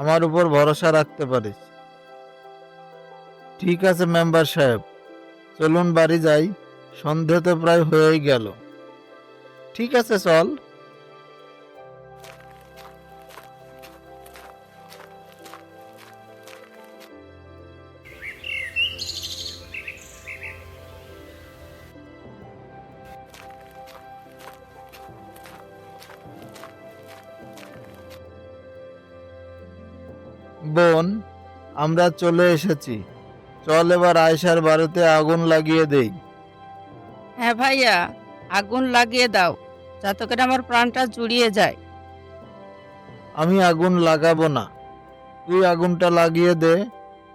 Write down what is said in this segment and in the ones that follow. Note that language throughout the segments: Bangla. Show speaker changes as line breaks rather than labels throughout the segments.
আমার উপর ভরসা রাখতে পারিস। ঠিক আছে মেম্বার সাহেব, চলুন বাড়ি যাই, সন্ধে তো প্রায় হয়েই গেল। ঠিক আছে, চল। বোন, আমরা চলে এসেছি। চল এবার আয়শার বাড়িতে আগুন লাগিয়ে দেই।
হ্যাঁ ভাইয়া, আগুন লাগিয়ে দাও যাতে করে আমার প্রাণটা জুড়িয়ে যায়।
আমি আগুন লাগাবো না, তুই আগুনটা লাগিয়ে দে।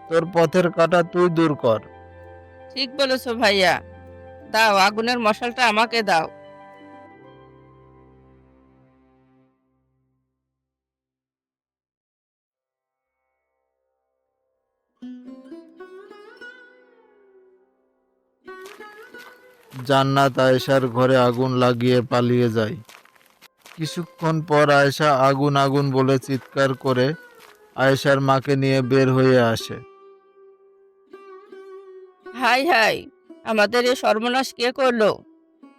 তোর পথের কাঁটা তুই দূর কর।
ঠিক বলেছো ভাইয়া, দাও আগুনের মশালটা আমাকে দাও।
জান্নাত আয়েশার ঘরে আগুন লাগিয়ে পালিয়ে যায়। কিছুক্ষণ পর আয়েশা আগুন আগুন বলে চিৎকার করে আয়েশার মাকে নিয়ে বের হয়ে আসে।
হাই হাই, আমাদের এই সর্বনাশ কে করলো?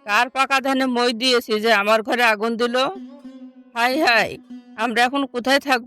কার পাকা ধানে মই দিয়েছি যে আমার ঘরে আগুন দিল? হাই হাই, আমরা এখন কোথায় থাকবো?